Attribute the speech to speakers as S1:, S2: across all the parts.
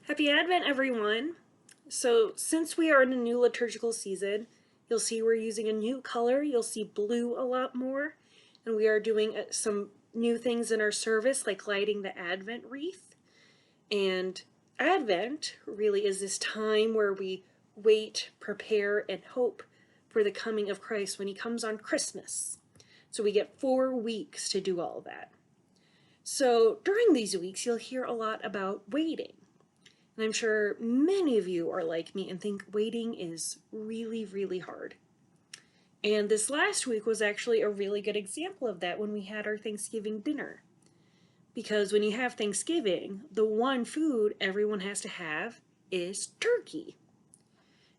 S1: Happy Advent, everyone! So, since we are in a new liturgical season, you'll see we're using a new color. You'll see blue a lot more. And we are doing some new things in our service, like lighting the Advent wreath. And Advent really is this time where we wait, prepare, and hope for the coming of Christ when he comes on Christmas. So we get 4 weeks to do all that. So during these weeks, you'll hear a lot about waiting. And I'm sure many of you are like me and think waiting is really, really hard. And this last week was actually a really good example of that when we had our Thanksgiving dinner. Because when you have Thanksgiving, the one food everyone has to have is turkey.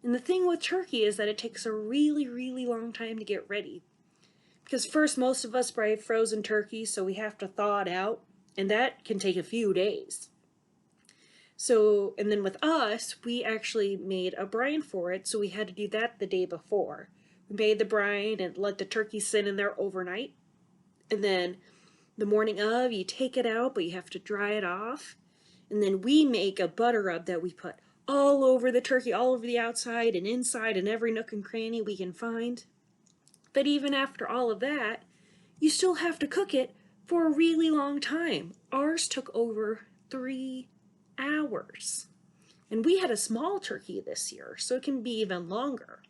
S1: And the thing with turkey is that it takes a really, really long time to get ready. Because first, most of us buy frozen turkey, so we have to thaw it out, and that can take a few days. So, and then with us, we actually made a brine for it, so we had to do that the day before. We made the brine and let the turkey sit in there overnight. And then the morning of, you take it out, but you have to dry it off. And then we make a butter rub that we put all over the turkey, all over the outside and inside and every nook and cranny we can find. But even after all of that, you still have to cook it for a really long time. Ours took over 3 hours. And we had a small turkey this year, so it can be even longer.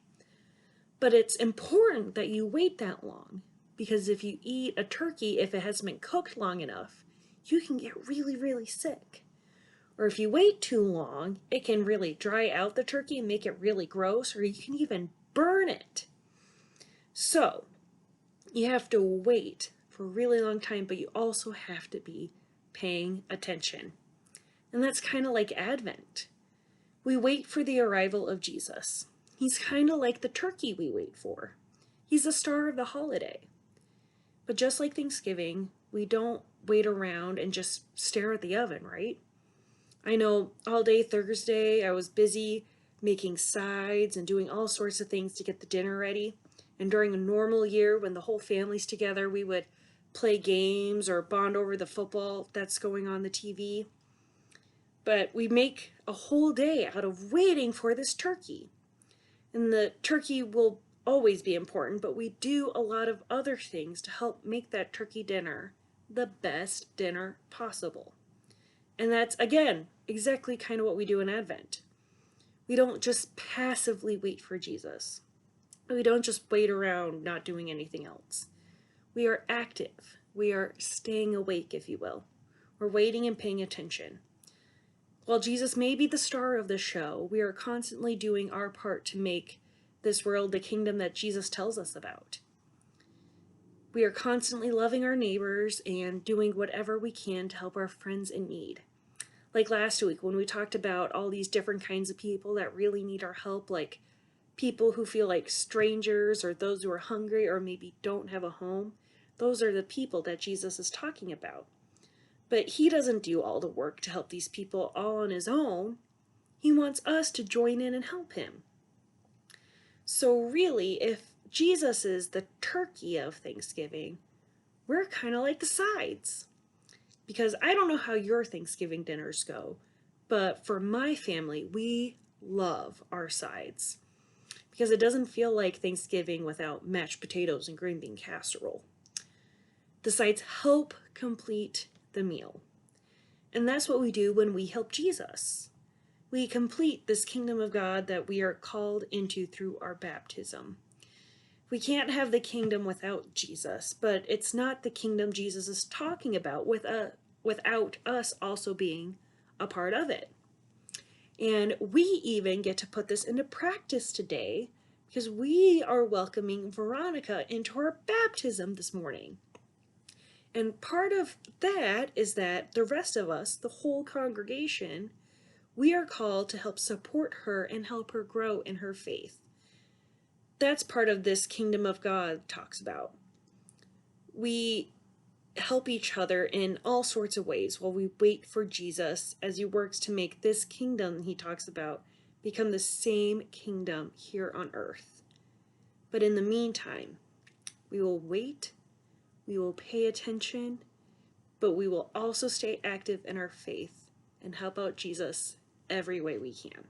S1: But it's important that you wait that long, because if you eat a turkey, if it hasn't been cooked long enough, you can get really, really sick. Or if you wait too long, it can really dry out the turkey and make it really gross, or you can even burn it. So, you have to wait for a really long time, but you also have to be paying attention. And that's kind of like Advent. We wait for the arrival of Jesus. He's kind of like the turkey we wait for. He's the star of the holiday. But just like Thanksgiving, we don't wait around and just stare at the oven, right? I know all day Thursday I was busy making sides and doing all sorts of things to get the dinner ready. And during a normal year, when the whole family's together, we would play games or bond over the football that's going on the TV. But we make a whole day out of waiting for this turkey. And the turkey will always be important, but we do a lot of other things to help make that turkey dinner the best dinner possible. And that's, again, exactly kind of what we do in Advent. We don't just passively wait for Jesus. We don't just wait around not doing anything else. We are active. We are staying awake, if you will. We're waiting and paying attention. While Jesus may be the star of the show, we are constantly doing our part to make this world the kingdom that Jesus tells us about. We are constantly loving our neighbors and doing whatever we can to help our friends in need. Like last week when we talked about all these different kinds of people that really need our help, like people who feel like strangers or those who are hungry or maybe don't have a home. Those are the people that Jesus is talking about. But he doesn't do all the work to help these people all on his own. He wants us to join in and help him. So really, if Jesus is the turkey of Thanksgiving, we're kind of like the sides. Because I don't know how your Thanksgiving dinners go, but for my family, we love our sides. Because it doesn't feel like Thanksgiving without mashed potatoes and green bean casserole. The sides help complete the meal. And that's what we do when we help Jesus. We complete this kingdom of God that we are called into through our baptism. We can't have the kingdom without Jesus, but it's not the kingdom Jesus is talking about without us also being a part of it. And we even get to put this into practice today because we are welcoming Veronica into our baptism this morning. And part of that is that the rest of us, the whole congregation, we are called to help support her and help her grow in her faith. That's part of this kingdom of God talks about. We help each other in all sorts of ways while we wait for Jesus as he works to make this kingdom he talks about become the same kingdom here on earth. But in the meantime, we will wait, we will pay attention, but we will also stay active in our faith and help out Jesus every way we can.